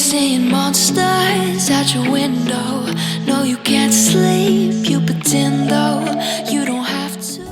seeing monsters at your window. No, you can't sleep, you pretend though you don't have to.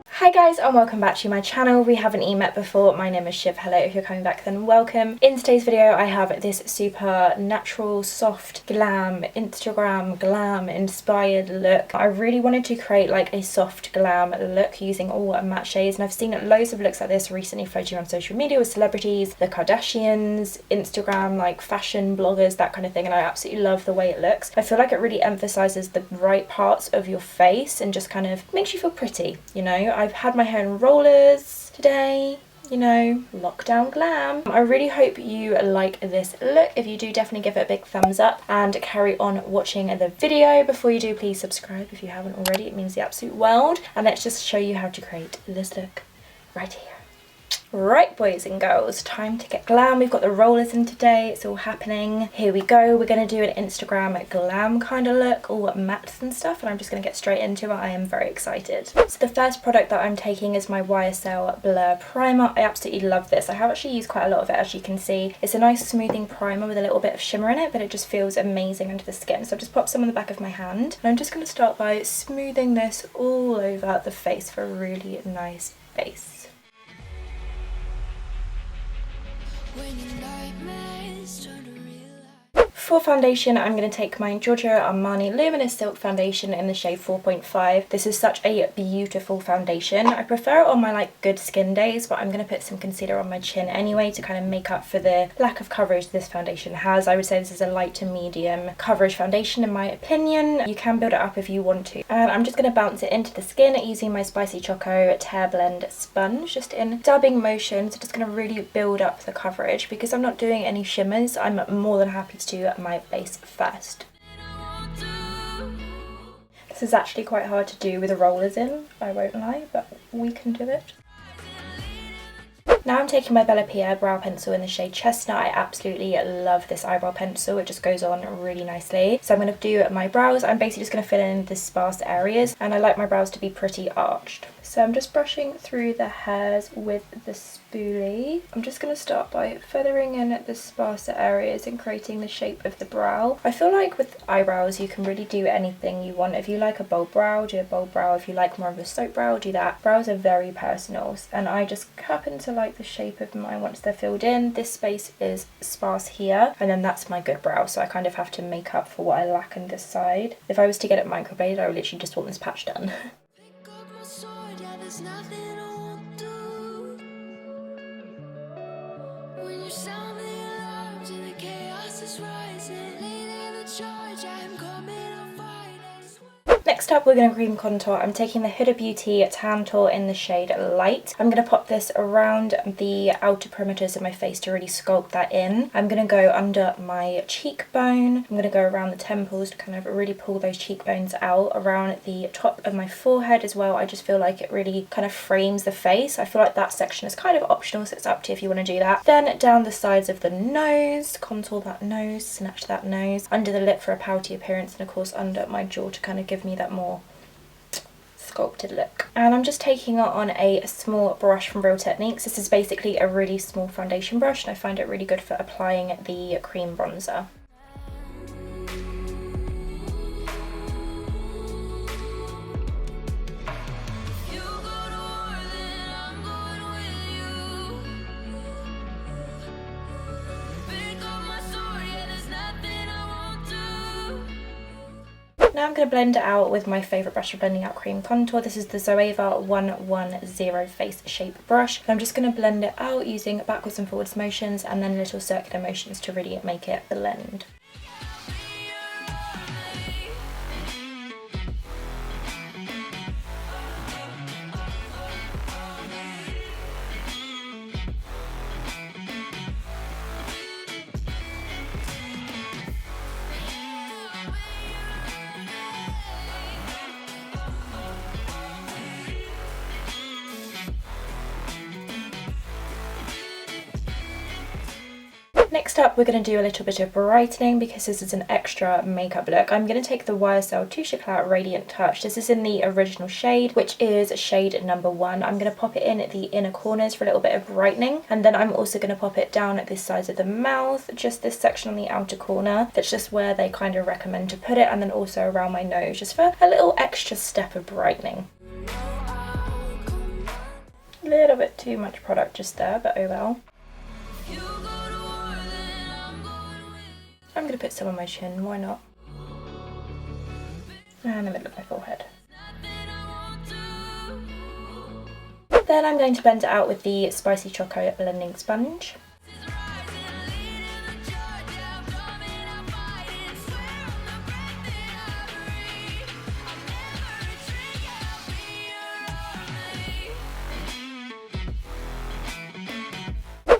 Hi guys and welcome back to my channel. We haven't met before. My name is Shiv. Hello, if you're coming back then welcome. In today's video I have this super natural, soft, glam, Instagram glam inspired look. I really wanted to create like a soft glam look using all matte shades, and I've seen loads of looks like this recently floating around social media with celebrities, the Kardashians, Instagram like fashion bloggers, that kind of thing, and I absolutely love the way it looks. I feel like it really emphasizes the right parts of your face and just kind of makes you feel pretty, you know. I've had my hair in rollers today, you know, lockdown glam. I really hope you like this look. If you do, definitely give it a big thumbs up and carry on watching the video. Before you do, please subscribe if you haven't already. It means the absolute world. And let's just show you how to create this look right here. Right, boys and girls, time to get glam. We've got the rollers in today, it's all happening. Here we go. We're going to do an Instagram glam kind of look, all mattes and stuff, and I'm just going to get straight into it. I am very excited. So the first product that I'm taking is my YSL Blur Primer. I absolutely love this. I have actually used quite a lot of it, as you can see. It's a nice smoothing primer with a little bit of shimmer in it, but it just feels amazing under the skin. So I've just popped some on the back of my hand, and I'm just going to start by smoothing this all over the face for a really nice base. For foundation, I'm going to take my Giorgio Armani Luminous Silk Foundation in the shade 4.5. This is such a beautiful foundation. I prefer it on my like good skin days, but I'm going to put some concealer on my chin anyway to kind of make up for the lack of coverage this foundation has. I would say this is a light to medium coverage foundation in my opinion. You can build it up if you want to. And I'm just going to bounce it into the skin using my Spicy Choco Tear Blend sponge, just in dabbing motion. So just going to really build up the coverage. Because I'm not doing any shimmers, I'm more than happy to do my base first. This is actually quite hard to do with the rollers in, I won't lie, but we can do it. Now I'm taking my Bellapierre brow pencil in the shade Chestnut. I absolutely love this eyebrow pencil. It just goes on really nicely. So I'm going to do my brows. I'm basically just going to fill in the sparse areas, and I like my brows to be pretty arched. So I'm just brushing through the hairs with the spoolie. I'm just going to start by feathering in the sparser areas and creating the shape of the brow. I feel like with eyebrows you can really do anything you want. If you like a bold brow, do a bold brow. If you like more of a soap brow, do that. Brows are very personal, and I just happen to like the shape of mine once they're filled in. This space is sparse here, and then that's my good brow, so I kind of have to make up for what I lack on this side. If I was to get it microbladed, I would literally just want this patch done. There's nothing I won't do. When you sound the alarms and the chaos is rising, leading the charge, I'm coming on fire. Next up, we're going to cream contour. I'm taking the Huda Beauty Tantour in the shade Light. I'm going to pop this around the outer perimeters of my face to really sculpt that in. I'm going to go under my cheekbone. I'm going to go around the temples to kind of really pull those cheekbones out, around the top of my forehead as well. I just feel like it really kind of frames the face. I feel like that section is kind of optional, so it's up to you if you want to do that. Then down the sides of the nose, contour that nose, snatch that nose, under the lip for a pouty appearance, and of course under my jaw to kind of give me that more sculpted look. And I'm just taking it on a small brush from Real Techniques. This is basically a really small foundation brush, and I find it really good for applying the cream bronzer. Now I'm going to blend it out with my favourite brush for blending out cream contour. This is the Zoeva 110 Face Shape brush. And I'm just going to blend it out using backwards and forwards motions and then little circular motions to really make it blend. Next up, we're going to do a little bit of brightening because this is an extra makeup look. I'm going to take the YSL Touche Eclat Radiant Touch. This is in the original shade, which is shade number 1. I'm going to pop it in at the inner corners for a little bit of brightening, and then I'm also going to pop it down at this side of the mouth, just this section on the outer corner. That's just where they kind of recommend to put it, and then also around my nose, just for a little extra step of brightening. A little bit too much product just there, but oh well. I'm going to put some on my chin, why not? And the middle of my forehead. Then I'm going to blend it out with the Spicy Choco blending sponge.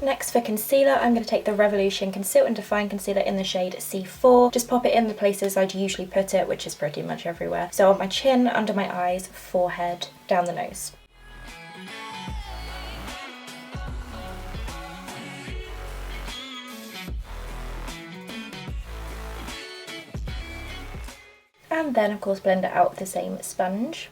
Next for concealer, I'm going to take the Revolution Conceal and Define Concealer in the shade C4. Just pop it in the places I'd usually put it, which is pretty much everywhere. So on my chin, under my eyes, forehead, down the nose. And then of course blend it out with the same sponge.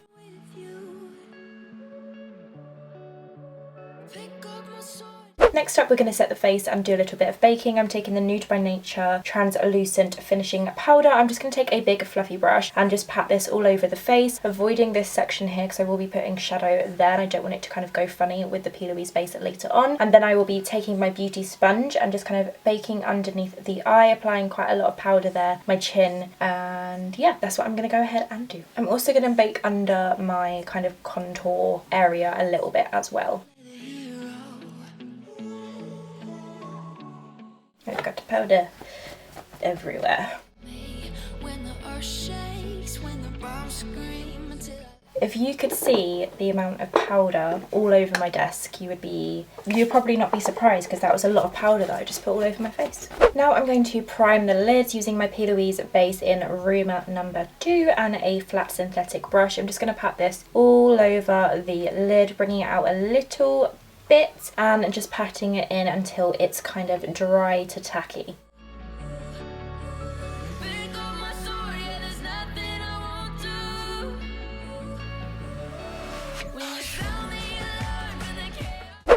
Next up, we're going to set the face and do a little bit of baking. I'm taking the Nude by Nature Translucent Finishing Powder. I'm just going to take a big fluffy brush and just pat this all over the face, avoiding this section here because I will be putting shadow there and I don't want it to kind of go funny with the P. Louise base later on. And then I will be taking my beauty sponge and just kind of baking underneath the eye, applying quite a lot of powder there, my chin, and yeah, that's what I'm going to go ahead and do. I'm also going to bake under my kind of contour area a little bit as well. I've got the powder everywhere. If you could see the amount of powder all over my desk, you'd probably not be surprised because that was a lot of powder that I just put all over my face. Now I'm going to prime the lids using my P. Louise base in Rumour number 2 and a flat synthetic brush. I'm just going to pat this all over the lid, bringing it out a little bit and just patting it in until it's kind of dry to tacky.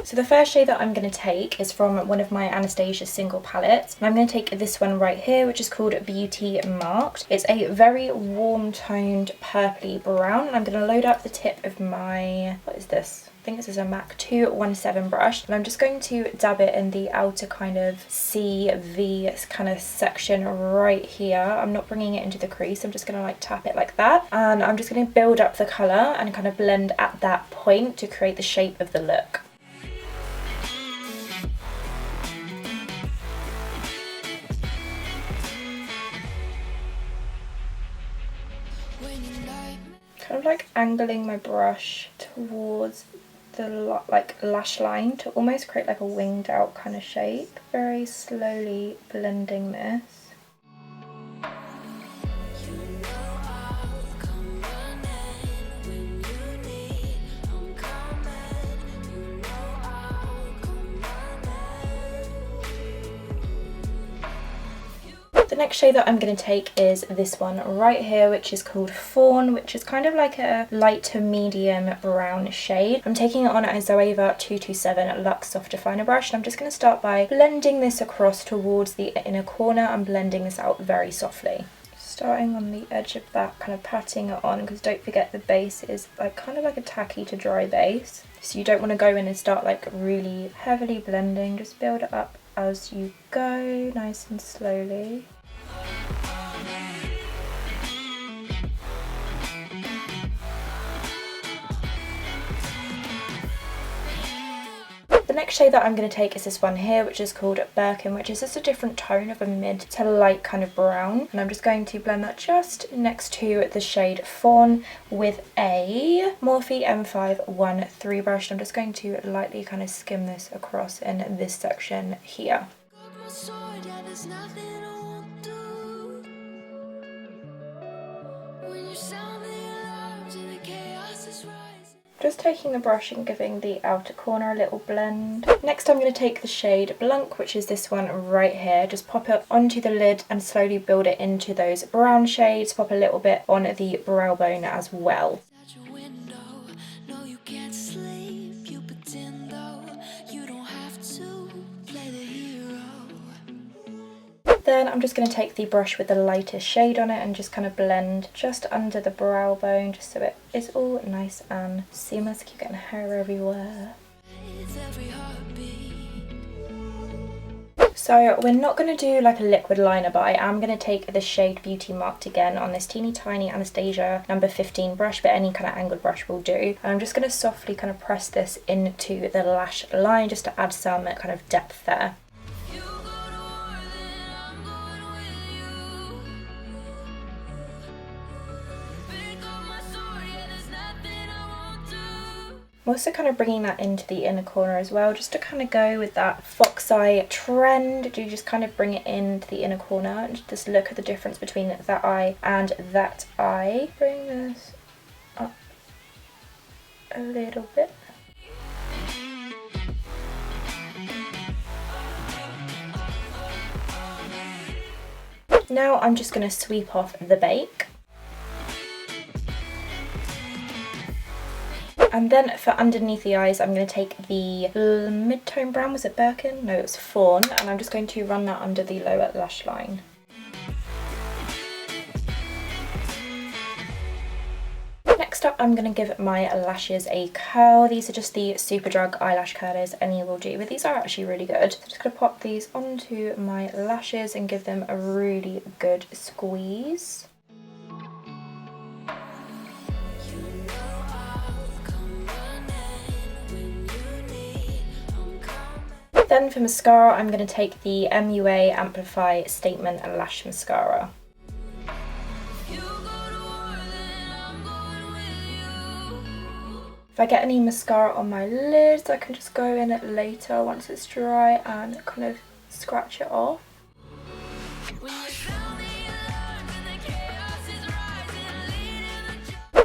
So the first shade that I'm going to take is from one of my Anastasia single palettes. And I'm going to take this one right here, which is called Beauty Marked. It's a very warm toned purpley brown. And I'm going to load up the tip of my, what is this? I think this is a MAC 217 brush. And I'm just going to dab it in the outer kind of CV kind of section right here. I'm not bringing it into the crease. I'm just going to like tap it like that. And I'm just going to build up the colour and kind of blend at that point to create the shape of the look. Kind of like angling my brush towards the lash line to almost create like a winged out kind of shape. Very slowly blending this. The next shade that I'm going to take is this one right here, which is called Fawn, which is kind of like a light to medium brown shade. I'm taking it on a Zoeva 227 Luxe Soft Definer brush, and I'm just going to start by blending this across towards the inner corner and blending this out very softly. Starting on the edge of that, kind of patting it on, because don't forget the base is like kind of like a tacky to dry base. So you don't want to go in and start like really heavily blending, just build it up as you go, nice and slowly. The next shade that I'm going to take is this one here, which is called Birkin, which is just a different tone of a mid to light kind of brown. And I'm just going to blend that just next to the shade Fawn with a Morphe M513 brush. I'm just going to lightly kind of skim this across in this section here. Just taking the brush and giving the outer corner a little blend. Next I'm going to take the shade Blanc, which is this one right here. Just pop it onto the lid and slowly build it into those brown shades. Pop a little bit on the brow bone as well. Then I'm just going to take the brush with the lightest shade on it and just kind of blend just under the brow bone, just so it is all nice and seamless. Keep getting hair everywhere. So we're not going to do like a liquid liner, but I am going to take the shade Beauty Marked again on this teeny tiny Anastasia number 15 brush, but any kind of angled brush will do. And I'm just going to softly kind of press this into the lash line just to add some kind of depth there. I'm also kind of bringing that into the inner corner as well, just to kind of go with that fox eye trend. You just kind of bring it into the inner corner and just look at the difference between that eye and that eye. Bring this up a little bit. Now I'm just going to sweep off the bake. And then for underneath the eyes, I'm going to take the mid-tone brown, was it Birkin? No, it was Fawn, and I'm just going to run that under the lower lash line. Next up, I'm going to give my lashes a curl. These are just the Superdrug eyelash curlers, any will do, but these are actually really good. So I'm just going to pop these onto my lashes and give them a really good squeeze. Then for mascara, I'm going to take the MUA Amplify Statement Lash Mascara. If I get any mascara on my lids, I can just go in it later once it's dry and kind of scratch it off.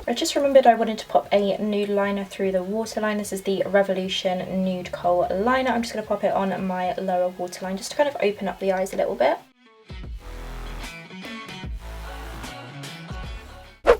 I just remembered I wanted to pop a nude liner through the waterline. This is the Revolution Nude Kohl liner. I'm just going to pop it on my lower waterline just to kind of open up the eyes a little bit.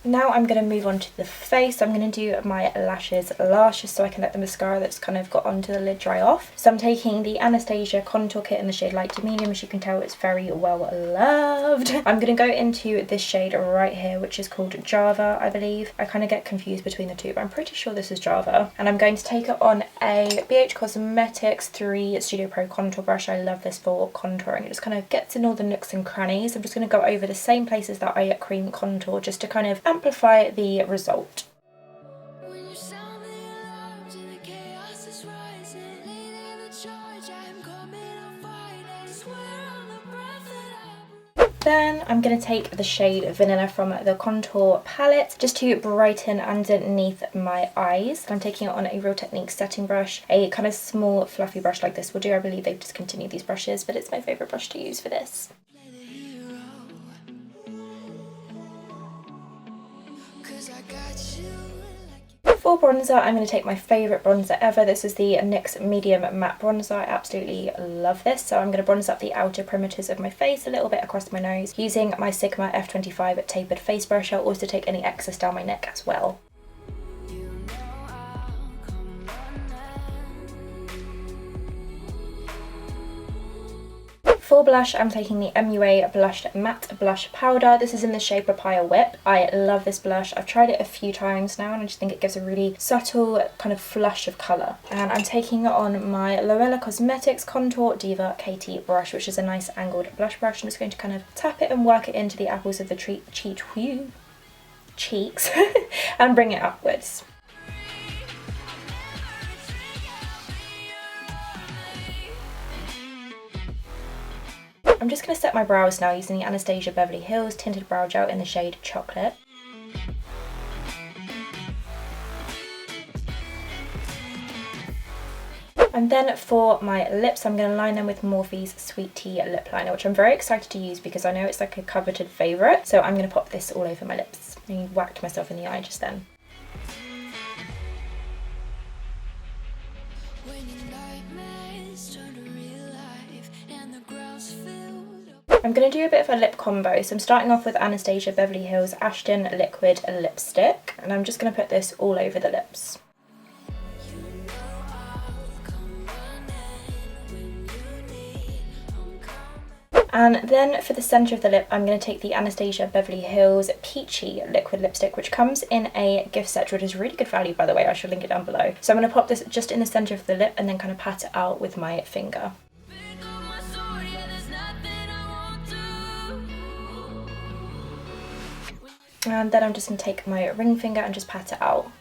Now I'm going to move on to the face. I'm going to do my lashes last, just so I can let the mascara that's kind of got onto the lid dry off. So I'm taking the Anastasia contour kit in the shade light to medium. As you can tell, it's very well loved. I'm going to go into this shade right here, which is called Java, I believe. I kind of get confused between the two, but I'm pretty sure this is Java. And I'm going to take it on a BH Cosmetics 3 Studio Pro contour brush. I love this for contouring. It just kind of gets in all the nooks and crannies. I'm just going to go over the same places that I cream contour, just to kind of amplify the result. Then I'm going to take the shade Vanilla from the contour palette just to brighten underneath my eyes. I'm taking it on a Real Technique setting brush. A kind of small fluffy brush like this will do. I believe they've discontinued these brushes, but it's my favourite brush to use for this. For bronzer, I'm going to take my favourite bronzer ever. This is the NYX Medium Matte Bronzer. I absolutely love this. So I'm going to bronze up the outer perimeters of my face, a little bit across my nose, using my Sigma F25 tapered face brush. I'll also take any excess down my neck as well. For blush, I'm taking the MUA Blushed Matte Blush Powder. This is in the shade Papaya Whip. I love this blush. I've tried it a few times now and I just think it gives a really subtle kind of flush of colour. And I'm taking it on my L'Oreal Cosmetics Contour Diva KT brush, which is a nice angled blush brush. I'm just going to kind of tap it and work it into the apples of the cheeks and bring it upwards. I'm just going to set my brows now using the Anastasia Beverly Hills Tinted Brow Gel in the shade Chocolate. And then for my lips, I'm going to line them with Morphe's Sweet Tea Lip Liner, which I'm very excited to use because I know it's like a coveted favourite. So I'm going to pop this all over my lips. I whacked myself in the eye just then. When your nightmares turn to real life and the ground's filled up. I'm going to do a bit of a lip combo, so I'm starting off with Anastasia Beverly Hills Ashton Liquid Lipstick, and I'm just going to put this all over the lips. And then for the centre of the lip, I'm going to take the Anastasia Beverly Hills Peachy Liquid Lipstick, which comes in a gift set, which is really good value, by the way. I should link it down below. So I'm going to pop this just in the centre of the lip and then kind of pat it out with my finger. And then I'm just going to take my ring finger and just pat it out.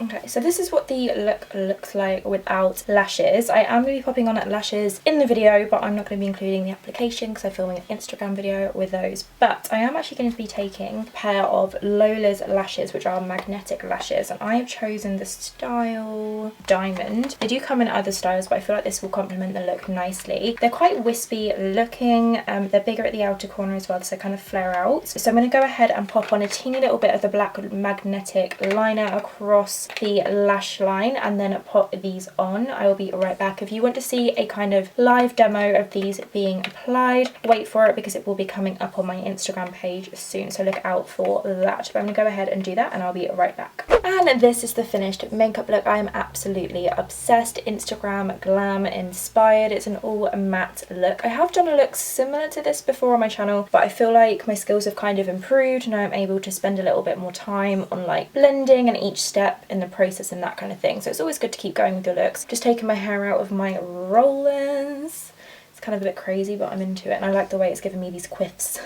Okay, so this is what the look looks like without lashes. I am going to be popping on lashes in the video, but I'm not going to be including the application because I'm filming an Instagram video with those. But I am actually going to be taking a pair of Lola's lashes, which are magnetic lashes, and I have chosen the style Diamond. They do come in other styles, but I feel like this will complement the look nicely. They're quite wispy looking. They're bigger at the outer corner as well, so they kind of flare out. So I'm going to go ahead and pop on a teeny little bit of the black magnetic liner across the lash line and then pop these on. I will be right back. If you want to see a kind of live demo of these being applied, wait for it because it will be coming up on my Instagram page soon, so look out for that. But I'm gonna go ahead and do that and I'll be right back. And this is the finished makeup look. I am absolutely obsessed. Instagram glam inspired. It's an all matte look. I have done a look similar to this before on my channel, but I feel like my skills have kind of improved. Now I'm able to spend a little bit more time on like blending and each step in the process and that kind of thing. So it's always good to keep going with your looks. Just taking my hair out of my rollers. It's kind of a bit crazy, but I'm into it and I like the way it's giving me these quiffs.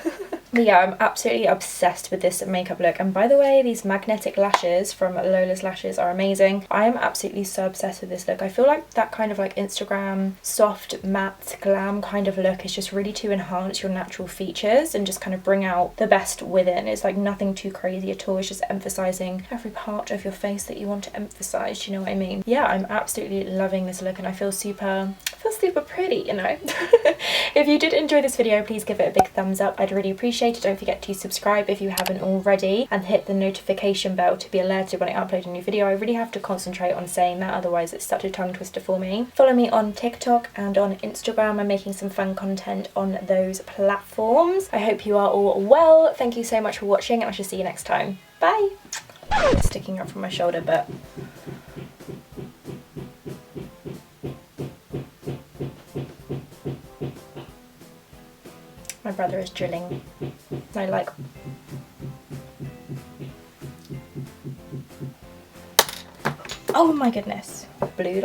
But yeah, I'm absolutely obsessed with this makeup look. And by the way, these magnetic lashes from Lola's Lashes are amazing. I am absolutely so obsessed with this look. I feel like that kind of like Instagram soft matte glam kind of look is just really to enhance your natural features and just kind of bring out the best within. It's like nothing too crazy at all. It's just emphasizing every part of your face that you want to emphasize, you know what I mean? Yeah, I'm absolutely loving this look and I feel super pretty, you know. If you did enjoy this video, please give it a big thumbs up. I'd really appreciate it. Don't forget to subscribe if you haven't already and hit the notification bell to be alerted when I upload a new video. I really have to concentrate on saying that, otherwise it's such a tongue twister for me. Follow me on TikTok and on Instagram. I'm making some fun content on those platforms. I hope you are all well. Thank you so much for watching and I shall see you next time. Bye! It's sticking up from my shoulder, but my brother is drilling. I like... Oh my goodness. Blue.